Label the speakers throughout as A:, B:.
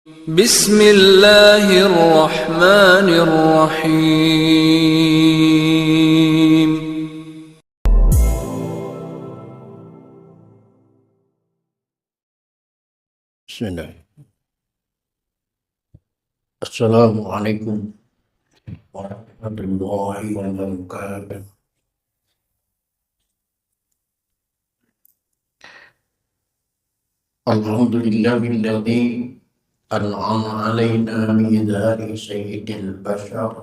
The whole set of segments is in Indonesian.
A: Bismillahirrahmanirrahim.
B: Bismillah. Assalamualaikum warahmatullahi wabarakatuh. Alhamdulillahilladzi an'ama alaina bi'idhari sayyidil bashar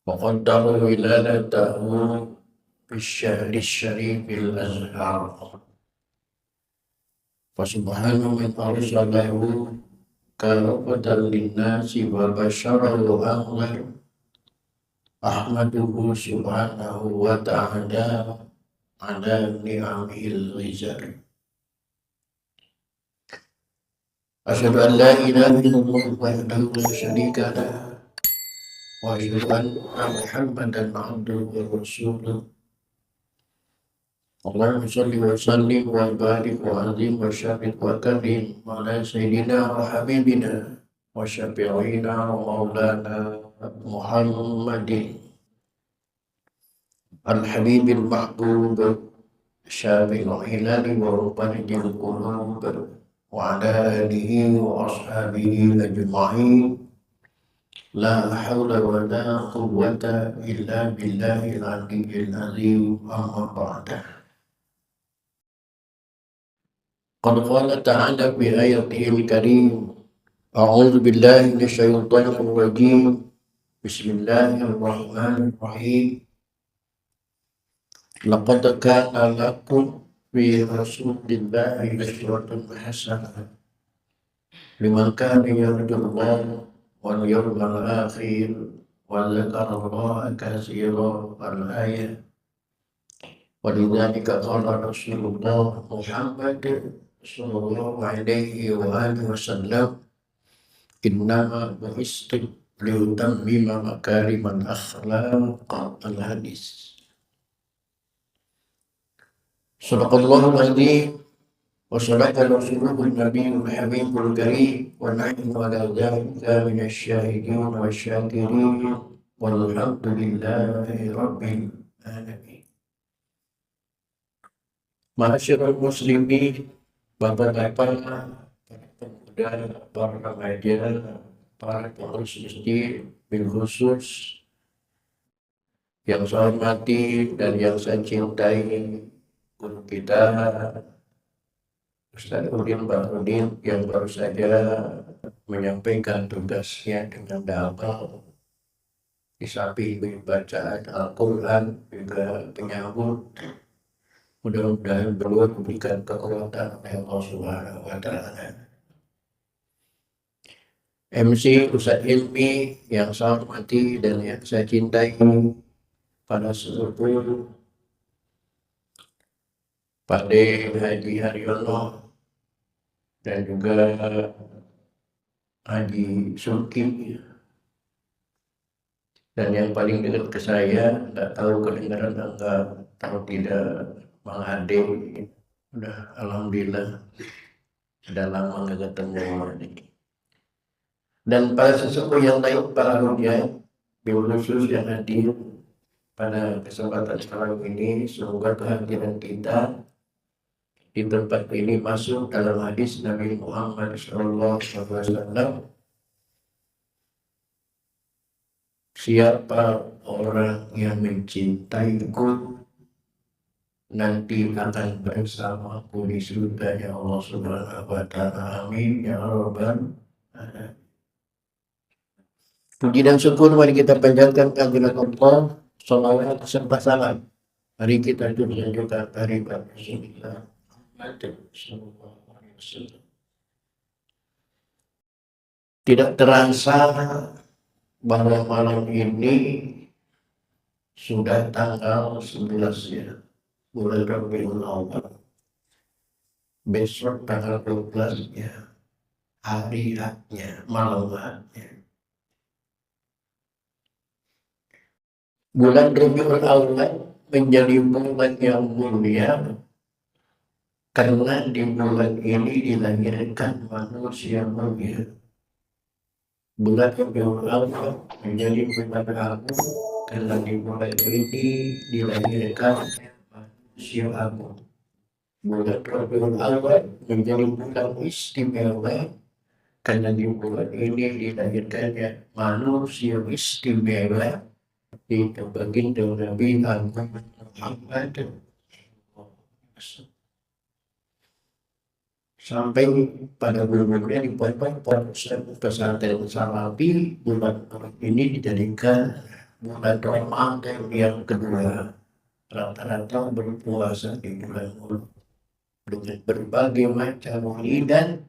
B: wa qaddara wiladatahu bisyahri syarifil azhar. Fasubhanahu man arsalahu kafatan linnasi wa basyarahu ahlan. Ahmaduhu subhanahu wa ta'ala ala ni'amil ghizar. Asyhadu an la ilaha illallah wahdahu la syarika lah wa asyhadu anna Muhammadan abduhu wa rasuluh. Allahumma shalli wa sallim wa barik wa azim wa syarif wa karim ala sayyidina wa habibina wa syafi'ina wa maulana Muhammadin al-habibil mahbub syafi'il hilali wa rubanil qulub wa ala alihi wa ashabihi ajma'in. La hawla wa la quwwata illa billahil aliyyil azim. Amma ba'da. Qad qala ta'ala fi ayatihil karim. A'udzu billahi minasyaitonir rajim. Bismillahirrahmanirrahim. Laqad kana lakum fi rasulillahi uswatun hasanah liman kana yarjullaha wal yawmal akhir wa dzakara Allaha katsiran. Al-ayat. Walidzalika qala Rasulullah Muhammad sallallahu alaihi wa alihi wasallam, innama bu'istu liutammima makarimal akhlaq. Al-hadis. Sadaqallahul azim wa sadaqa rasuluhun nabiyul habibul karim wa nahnu ala dzalika minasyahidin wa syakirin walhamdulillahi rabbil alamin. Ma'asyiral muslimin, bapak-bapak, para pemuda, para remaja, para pengurus masjid, bil khusus yang saya hormati dan yang saya cintai, guru kita Ustaz Udin Bahrudin yang baru saja menyampaikan tugasnya dengan dakwah di samping bacaan Al-Quran juga penyambut. Mudah-mudahan beliau memberikan kekuatan oleh Allah Subhanahu wa Ta'ala. MC Ustaz Ilmi yang saya hormati dan yang saya cintai, pada sesepuh Pak D. Haji Haryono dan juga Haji Sulki, dan yang paling dekat ke saya, nggak tahu kedengaran enggak, tahu tidak, Bang Ade. Udah alhamdulillah sudah lama nggak ketemu ini. Dan para sesepuh yang lain, para rukyat bil khusus yang hadir pada kesempatan sekarang ini, semoga kehadiran kita di tempat ini masuk dalam hadis Nabi Muhammad SAW. Siapa orang yang mencintaiku nanti akan bersamaku di surga ya Allah Subhanahu wa Ta'ala. Amin ya rabbal alamin. Puji dan syukur mari kita panjatkan kehadirat Allah, salawat serta salam. Mari kita tunjukkan hari Rasulullah sallallahu alaihi wasallam. Tidak terasa bahwa malam ini sudah tanggal 11 ya, bulan Rabiul Awal. Besok tanggal 12 ya, hari haknya, malam haknya. Bulan Rabiul Awal menjadi bulan yang mulia Karena di bulan ini dilahirkan manusia mulia. Bulan Rabiul Awwal menjadi bulan agung karena di bulan ini dilahirkan manusia agung. Bulan Rabiul Awwal menjadi bulan istimewa karena di bulan ini dilahirkannya manusia istimewa, itu baginda Nabi Muhammad. Sampai pada bulan-bulan di pondok pesantren Salafi, bulan ini dijadikan bulan Ramadan yang kedua. Rata-rata berpuasa di bulan Mulut dengan berbagai macam maulidan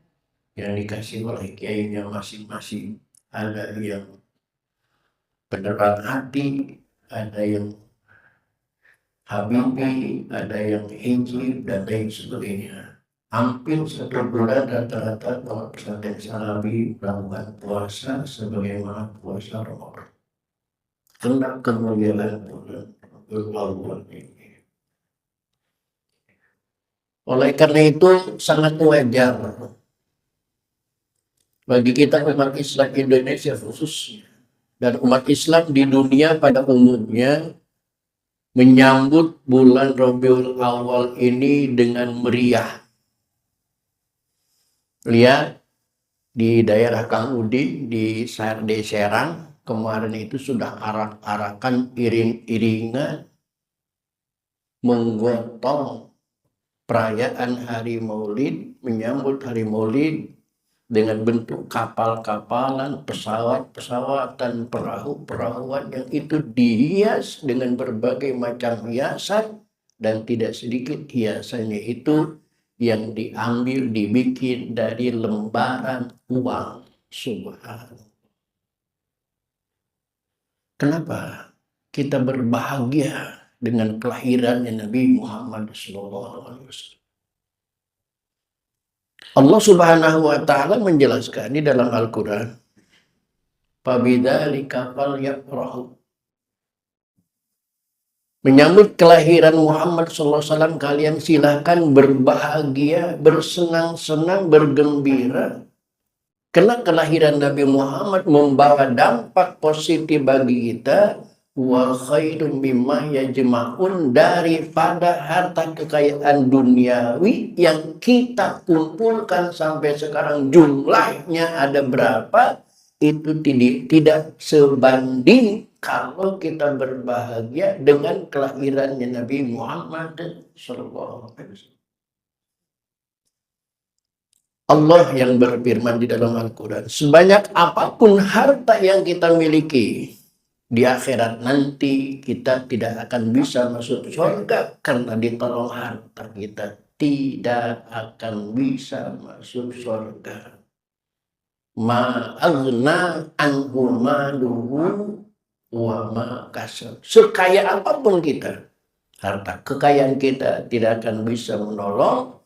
B: yang dikasih oleh kiainya masing-masing. Ada yang penerang hati, ada yang habibi, ada yang hijib, dan lain sebagainya. Hampir satu bulan rata-rata pondok pesantren Salafi melakukan puasa sebagaimana puasa Ramadan. Karena kemuliaan bulan Ramadan ini. Oleh karena itu sangat wajar bagi kita umat Islam Indonesia khususnya dan umat Islam di dunia pada umumnya menyambut bulan Rabiul Awal ini dengan meriah. Lihat di daerah Kang Udin di Serang kemarin itu sudah arak-arakan iring-iringan menggotong perayaan hari Maulid, menyambut hari Maulid dengan bentuk kapal-kapalan, pesawat-pesawatan, perahu-perahuan yang itu dihias dengan berbagai macam hiasan, dan tidak sedikit hiasannya itu yang diambil, dibikin dari lembaran uang. Subhanallah. Kenapa kita berbahagia dengan kelahiran Nabi Muhammad SAW? Allah Subhanahu wa Ta'ala menjelaskan di dalam Al-Quran, "Fabidzalika falyafrahu." Menyambut kelahiran Muhammad SAW, kalian silakan berbahagia, bersenang-senang, bergembira. Karena kelahiran Nabi Muhammad membawa dampak positif bagi kita. Wa khairum mimma yajma'un, daripada harta kekayaan duniawi yang kita kumpulkan sampai sekarang jumlahnya ada berapa, itu tidak sebanding kalau kita berbahagia dengan kelahirannya Nabi Muhammad SAW. Allah yang berfirman di dalam Al-Quran, sebanyak apapun harta yang kita miliki, di akhirat nanti kita tidak akan bisa masuk surga karena ditolong harta kita. Tidak akan bisa masuk surga. Ma'aghna anhu maluhu wa ma kasab. Sekaya apapun kita, harta kekayaan kita tidak akan bisa menolong.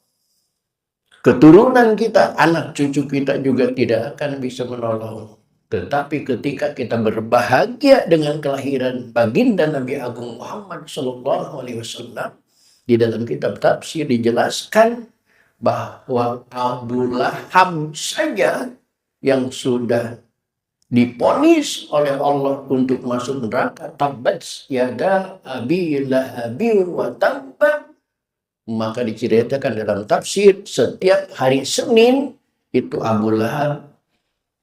B: Keturunan kita, anak cucu kita juga tidak akan bisa menolong. Tetapi ketika kita berbahagia dengan kelahiran baginda Nabi Agung Muhammad SAW, di dalam kitab tafsir dijelaskan bahwa Abu Lahab saja yang sudah diponis oleh Allah untuk masuk neraka, tabbat yada abi lahabin wa tabba. Maka diceritakan dalam tafsir, setiap hari Senin itu Abu Lahab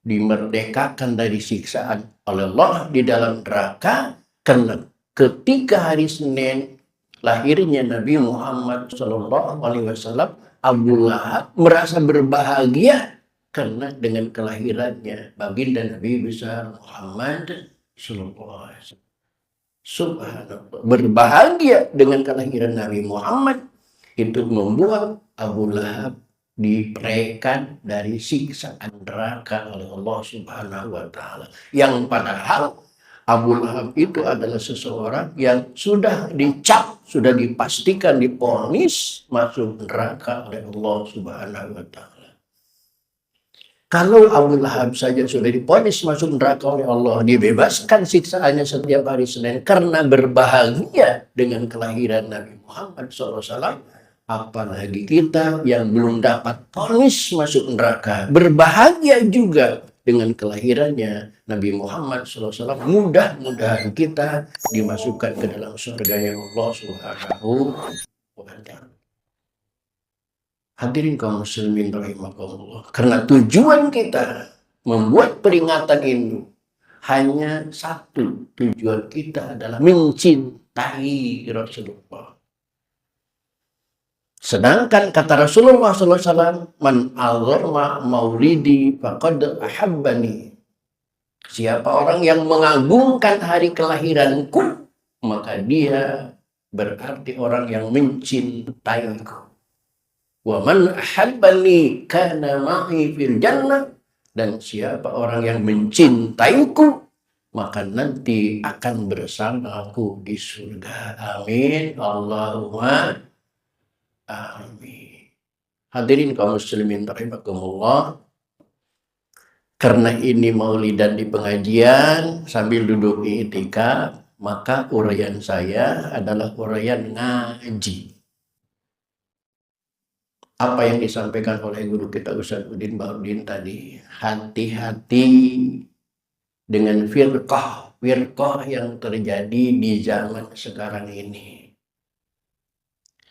B: dimerdekakan dari siksaan oleh Allah di dalam neraka, karena ketika hari Senin lahirnya Nabi Muhammad SAW, Abu Lahab merasa berbahagia karena dengan kelahirannya baginda Nabi besar Muhammad SAW. Subhanallah, berbahagia dengan kelahiran Nabi Muhammad itu membuat Abu Lahab diperaikan dari siksaan neraka oleh Allah Subhanahu wa Ta'ala. Yang padahal Abu Lahab itu adalah seseorang yang sudah dicap, sudah dipastikan diponis masuk neraka oleh Allah Subhanahu wa Ta'ala. Kalau Abu Lahab saja sudah diponis masuk neraka oleh Allah, dibebaskan siksaannya setiap hari Senin karena berbahagia dengan kelahiran Nabi Muhammad SAW, apalagi kita yang belum dapat vonis masuk neraka. Berbahagia juga dengan kelahirannya Nabi Muhammad SAW. Mudah-mudahan kita dimasukkan ke dalam surganya Allah Subhanahu wa Ta'ala. Hadirin kaum muslimin rahimakumullah. Karena tujuan kita membuat peringatan ini hanya satu. Tujuan kita adalah mencintai Rasulullah. Sedangkan kata Rasulullah SAW, man azama maulidi faqad ahabbani. Siapa orang yang mengagungkan hari kelahiranku, maka dia berarti orang yang mencintaiku. Wa man ahabbani kana ma'i fil jannah. Dan siapa orang yang mencintaiku, maka nanti akan bersamaku di surga. Amin. Allahumma amin. Hadirin kaum muslimin rahimakumullah. Karena ini maulidan di pengajian sambil duduk i'tikaf, maka uraian saya adalah uraian ngaji. Apa yang disampaikan oleh guru kita Ustaz Udin Baharudin tadi, hati-hati dengan firqah yang terjadi di zaman sekarang ini.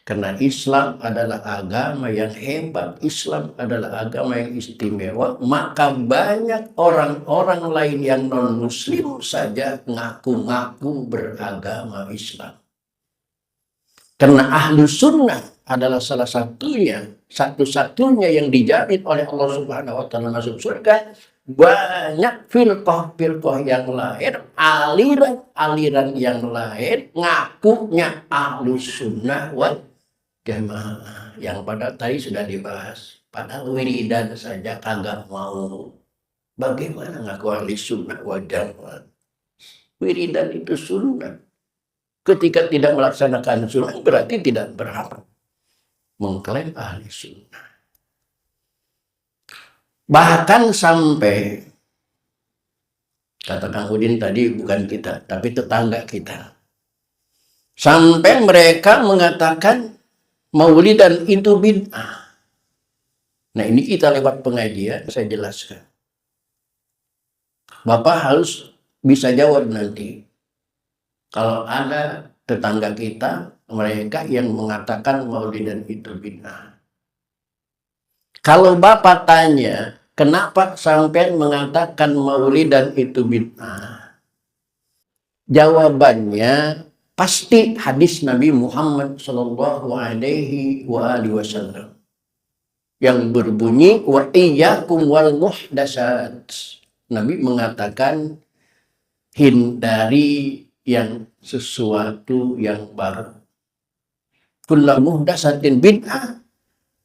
B: Karena Islam adalah agama yang hebat, Islam adalah agama yang istimewa, maka banyak orang-orang lain yang non-muslim saja ngaku-ngaku beragama Islam. Karena ahlu sunnah adalah salah satu-satunya yang dijamin oleh Allah Subhanahu wa Ta'ala masuk surga. Banyak firqah yang lain, aliran yang lain ngakunya ahlu sunnah wal jamaah, yang pada tadi sudah dibahas. Padahal wiridan saja kagak mau. Bagaimana ngaku ahli sunnah wal jamaah? Wiridan itu sunnah. Ketika tidak melaksanakan sunnah berarti tidak berhak mengklaim ahli sunnah. Bahkan sampai, kata Kang Udin tadi, bukan kita, tapi tetangga kita. Sampai mereka mengatakan maulidan itu bid'ah. Nah ini kita lewat pengajian, saya jelaskan. Bapak harus bisa jawab nanti. Kalau ada tetangga kita, mereka yang mengatakan maulidan itu bid'ah. Kalau Bapak tanya, kenapa sampai mengatakan maulidan itu bid'ah? Jawabannya pasti hadis Nabi Muhammad SAW yang berbunyi wa iyyakum wal muhdasat. Nabi mengatakan hindari yang sesuatu yang baru. Kullu muhdatsatin bid'ah,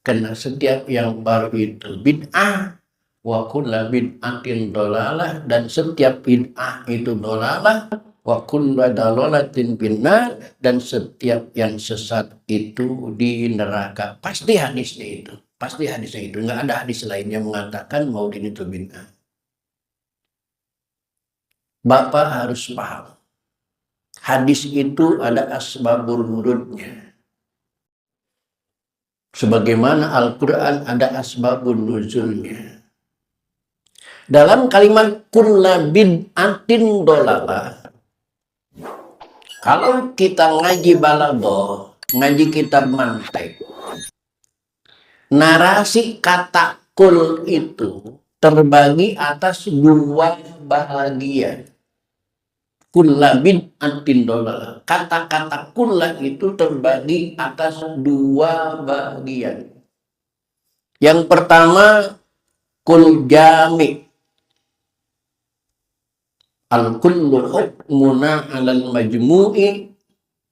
B: karena setiap yang baru itu bid'ah. Wa kullu bid'atin dhalalah, dan setiap bid'ah itu dhalalah. Wa kullu dhalalatin finnar, dan setiap yang sesat itu di neraka. Pasti hadisnya itu. Pasti hadisnya itu. Enggak ada hadis lain yang mengatakan maulid itu bid'ah. Bapak harus paham. Hadis itu ada asbabul nurudnya. Sebagaimana Al-Quran ada asbabul nuzulnya. Dalam kalimat kulla bid'atin dolalah, kalau kita ngaji balaghah, ngaji kitab mantek, narasi kata kul itu terbagi atas dua bagian. Kulla bid'atin dolalah. Kata-kata kulla itu terbagi atas dua bagian. Yang pertama, kul jami. Al-kullu hukmuna alal majmu'i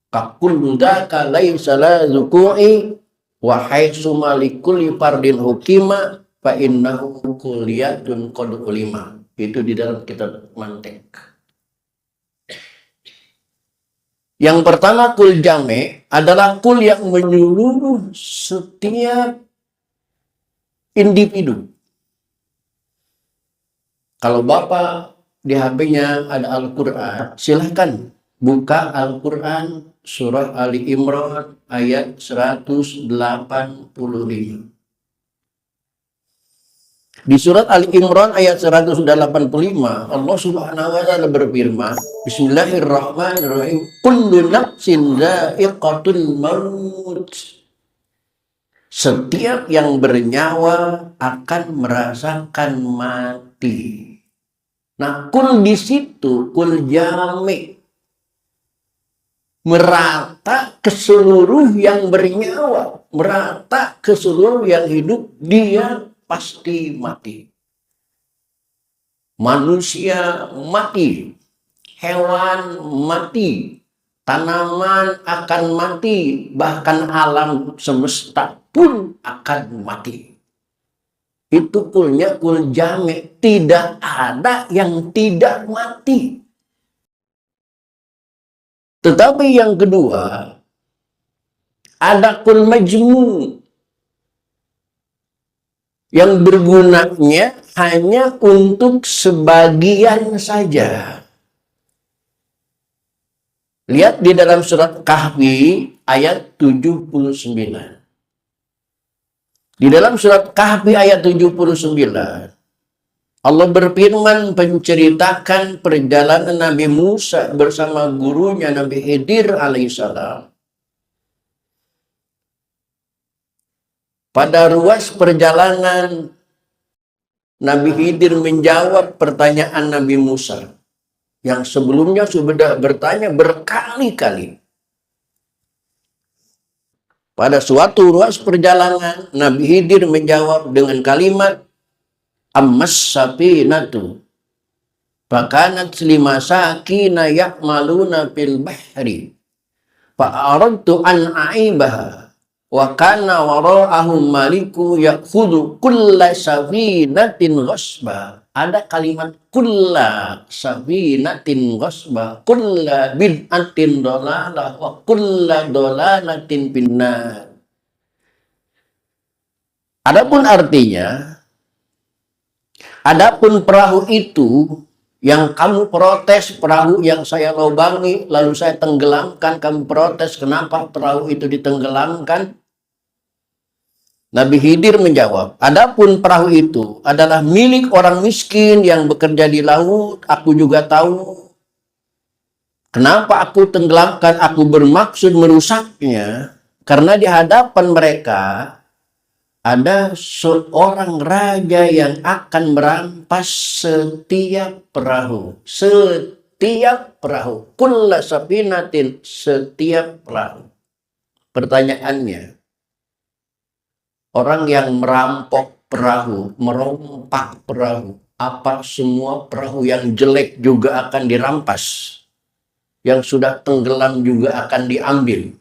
B: kakullu dhaka laysa la zuku'i wa haitsu malikulli fardin hukima fa innahu kulliyatun qad ulima. Itu di dalam kitab mantek. Yang pertama kul jame adalah kul yang menyeluruh setiap individu. Kalau Bapak di HP-nya ada Al-Quran, silahkan Buka Al-Quran surah Ali Imran ayat 185. Di surat Ali Imran ayat 185 Allah Subhanahu wa taala berfirman, Bismillahirrahmanirrahim, kullu nafsin dha'iqatul maut. Setiap yang bernyawa akan merasakan mati. Nah, kul di situ kul jami, merata ke seluruh yang bernyawa, merata ke seluruh yang hidup, dia pasti mati. Manusia mati, hewan mati, tanaman akan mati, bahkan alam semesta pun akan mati. Itu kulnya kul jami, tidak ada yang tidak mati. Tetapi yang kedua, ada kul majmu, yang bergunanya hanya untuk sebagian saja. Lihat di dalam surat Kahfi ayat 79. Di dalam surat Kahfi ayat 79, Allah berfirman menceritakan perjalanan Nabi Musa bersama gurunya Nabi Khidir alaihissalam. Pada ruas perjalanan, Nabi Khidir menjawab pertanyaan Nabi Musa yang sebelumnya sudah bertanya berkali-kali. Pada suatu ruas perjalanan, Nabi Khidir menjawab dengan kalimat ammas safinatu fakanat limasakina ya'maluna fil bahri fa'aradtu an aibaha wa kana wara'ahum maliku ya'khudhu kulla safinatin ghasba. Ada kalimat kulla safinatin ghasba, kulla bid'atin dolalah, wa kulla dolalatin finnar. Adapun artinya, adapun perahu itu yang kamu protes, perahu yang saya lobangi lalu saya tenggelamkan, kamu protes kenapa perahu itu ditenggelamkan? Nabi Khidir menjawab, adapun perahu itu adalah milik orang miskin yang bekerja di laut, aku juga tahu. Kenapa aku tenggelamkan? Aku bermaksud merusaknya, karena di hadapan mereka ada seorang raja yang akan merampas setiap perahu. Setiap perahu. Kulla safinatin, setiap perahu. Pertanyaannya, orang yang merampok perahu, merompak perahu, apa semua perahu yang jelek juga akan dirampas? Yang sudah tenggelam juga akan diambil?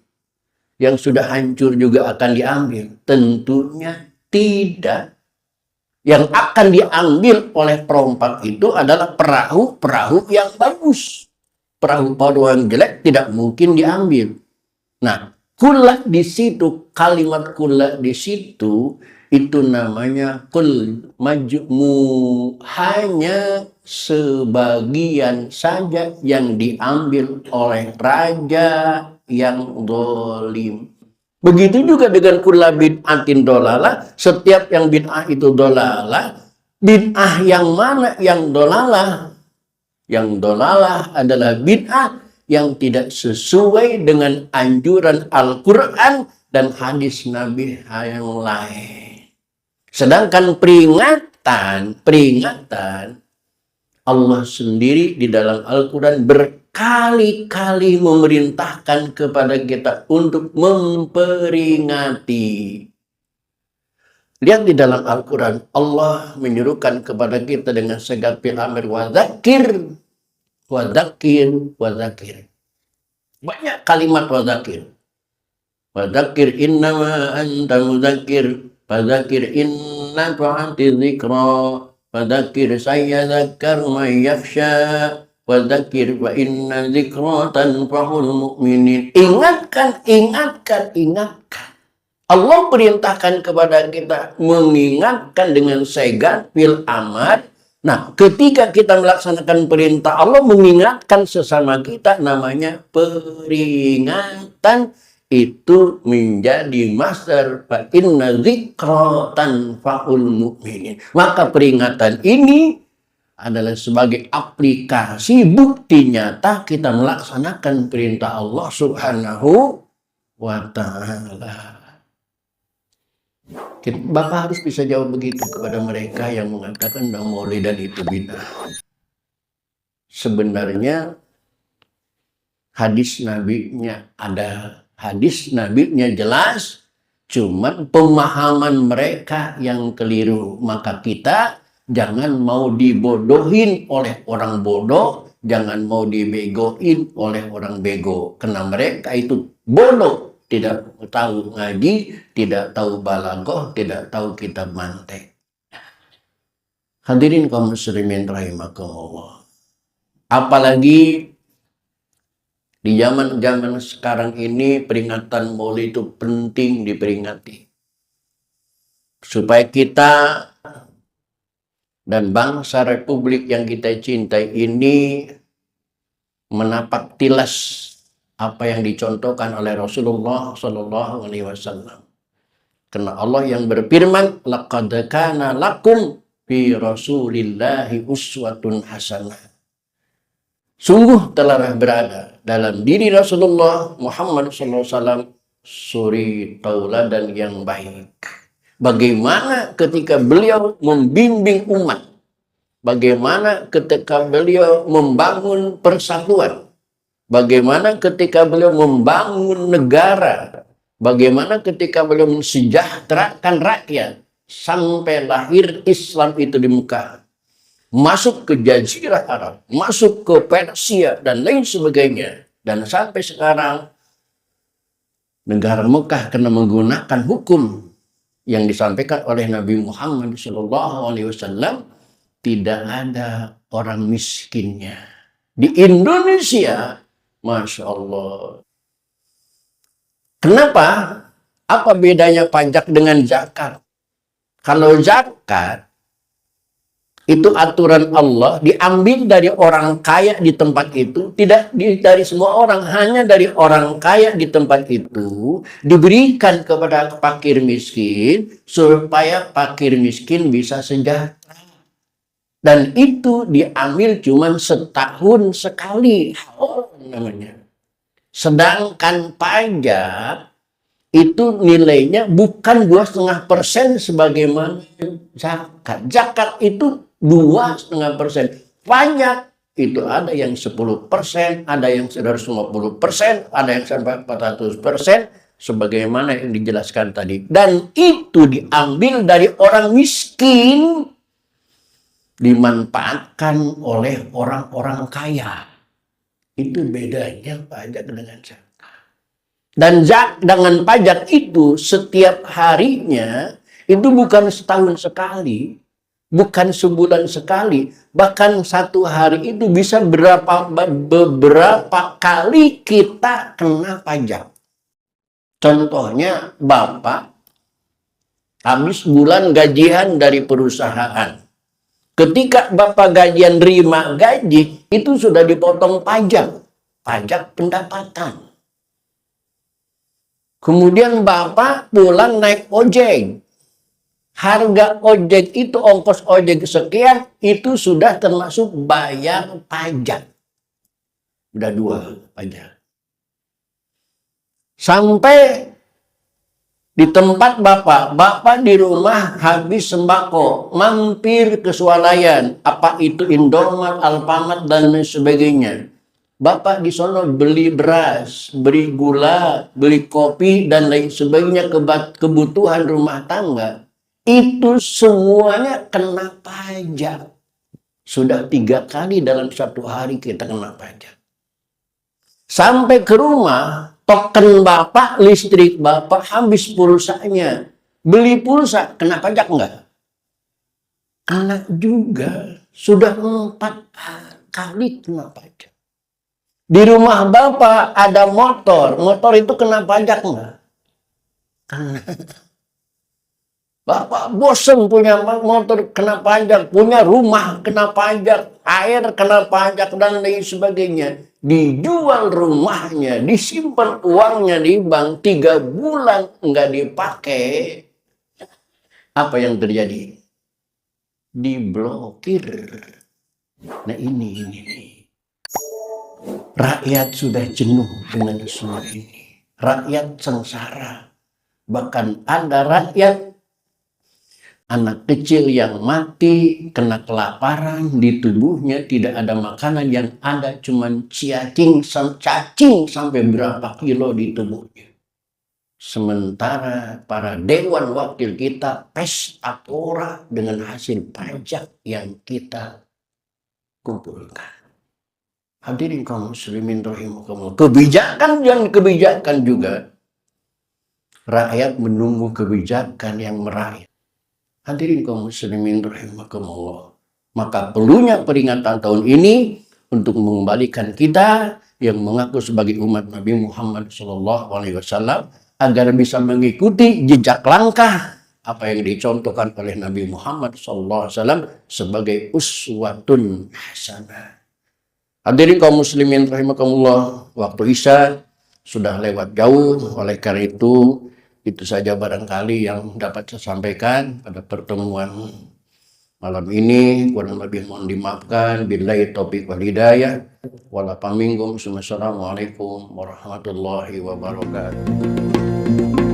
B: Yang sudah hancur juga akan diambil? Tentunya tidak. Yang akan diambil oleh perompak itu adalah perahu-perahu yang bagus. Perahu-perahu yang jelek tidak mungkin diambil. Nah, kula di situ, kalimat kula di situ itu namanya kul majmu, hanya sebagian saja yang diambil oleh raja yang dolim. Begitu juga dengan kula bid'atin dolalah, setiap yang bid'ah itu dolalah. Bid'ah yang mana yang dolalah? Yang dolalah adalah bid'ah yang tidak sesuai dengan anjuran Al-Quran dan hadis Nabi yang lain. Sedangkan peringatan Allah sendiri di dalam Al-Quran berkali-kali memerintahkan kepada kita untuk memperingati. Lihat di dalam Al-Quran, Allah menyuruhkan kepada kita dengan segapil amr wa dzakir. Wadzakir. Banyak kalimat wadzakir. Wadzakir innama anta mudzakir. Fadzakir inna fa'ati dzikra. Fadzakir sayyadzakar man yakhsha. Wadzakir wa inna dzikra tanfa'ul mu'minin. Ingatkan. Allah perintahkan kepada kita mengingatkan dengan segan fil amad, Nah, ketika kita melaksanakan perintah Allah, mengingatkan sesama kita, namanya peringatan, itu menjadi masdar fa inna dzikra tanfa'ul mu'minin. Maka peringatan ini adalah sebagai aplikasi bukti nyata kita melaksanakan perintah Allah Subhanahu wa ta'ala. Bapak harus bisa jawab begitu kepada mereka yang mengatakan maulidan itu bid'ah. Sebenarnya hadis nabinya ada, hadis nabinya jelas, cuman pemahaman mereka yang keliru. Maka kita jangan mau dibodohin oleh orang bodoh, jangan mau dibegoin oleh orang bego, karena mereka itu bodoh. Tidak tahu ngaji, tidak tahu balaghah, tidak tahu kitab mantek. Hadirin kaum muslimin rahimakumullah. Apalagi di zaman-zaman sekarang ini peringatan Maulid itu penting diperingati. Supaya kita dan bangsa Republik yang kita cintai ini menapak tilas apa yang dicontohkan oleh Rasulullah Shallallahu Alaihi Wasallam. Karena Allah yang berfirman, laqad kana lakum fi Rasulillahi uswatun hasanah. Sungguh telah berada dalam diri Rasulullah Muhammad Sallallahu Alaihi Wasallam suri tauladan yang baik. Bagaimana ketika beliau membimbing umat, bagaimana ketika beliau membangun persatuan, bagaimana ketika beliau membangun negara, bagaimana ketika beliau mensejahterakan rakyat sampai lahir Islam itu di Mekah, masuk ke Jazirah Arab, masuk ke Persia dan lain sebagainya, dan sampai sekarang negara Mekah kena menggunakan hukum yang disampaikan oleh Nabi Muhammad SAW, tidak ada orang miskinnya. Di Indonesia, Masya Allah. Kenapa? Apa bedanya pajak dengan zakat? Kalau zakat, itu aturan Allah, diambil dari orang kaya di tempat itu, tidak dari semua orang, hanya dari orang kaya di tempat itu, diberikan kepada fakir miskin, supaya fakir miskin bisa sejahtera. Dan itu diambil cuma setahun sekali, namanya. Sedangkan pajak itu nilainya bukan 2,5% sebagaimana zakat. Zakat itu 2,5%. Pajak itu ada yang 10%, ada yang 150%, ada yang sampai 400%, sebagaimana yang dijelaskan tadi. Dan itu diambil dari orang miskin, dimanfaatkan oleh orang-orang kaya. Itu bedanya pajak dengan zakat. Dan dengan pajak itu setiap harinya, itu bukan setahun sekali, bukan sebulan sekali, bahkan satu hari itu bisa beberapa kali kita kena pajak. Contohnya, Bapak habis bulan gajian dari perusahaan. Ketika Bapak gajian terima gaji, itu sudah dipotong pajak. Pajak pendapatan. Kemudian Bapak pulang naik ojek. Harga ojek itu, ongkos ojek sekian, itu sudah termasuk bayar pajak. Udah 2 pajak. Sampai di tempat Bapak di rumah habis sembako, mampir ke swalayan, apa itu Indomaret, Alfamart dan sebagainya. Bapak di sono beli beras, beli gula, beli kopi dan lain sebagainya, kebutuhan rumah tangga. Itu semuanya kena pajak. Sudah 3 kali dalam satu hari kita kena pajak. Sampai ke rumah, token Bapak, listrik Bapak habis pulsanya. Beli pulsa, kena pajak enggak? Kena juga. Sudah 4 kali kena pajak. Di rumah Bapak ada motor. Motor itu kena pajak enggak? Kena. Bapak bosan punya motor kena pajak, punya rumah kena pajak, air kena pajak, dan lain sebagainya. Dijual rumahnya, disimpan uangnya di bank, 3 bulan nggak dipakai. Apa yang terjadi? Diblokir. Nah ini. Rakyat sudah jenuh dengan semua ini. Rakyat sengsara. Bahkan ada rakyat, anak kecil yang mati kena kelaparan, di tubuhnya tidak ada makanan, yang ada cuman cacing sampai berapa kilo di tubuhnya. Sementara para dewan wakil kita pesta pora dengan hasil pajak yang kita kumpulkan. Hadirin kaum muslimin rahimakumullah. Kebijakan juga. Rakyat menunggu kebijakan yang merakyat. Hadirin kaum muslimin rahimakumullah. Maka perlunya peringatan tahun ini untuk mengembalikan kita yang mengaku sebagai umat Nabi Muhammad SAW agar bisa mengikuti jejak langkah apa yang dicontohkan oleh Nabi Muhammad SAW sebagai uswatun hasanah. Hadirin kaum muslimin rahimakumullah, waktu Isya sudah lewat jauh, oleh karena itu saja barangkali yang dapat saya sampaikan pada pertemuan malam ini. Kurang lebih mohon dimaafkan. Billahi taufiq wal hidayah. Wala pamingkum. Assalamualaikum warahmatullahi wabarakatuh.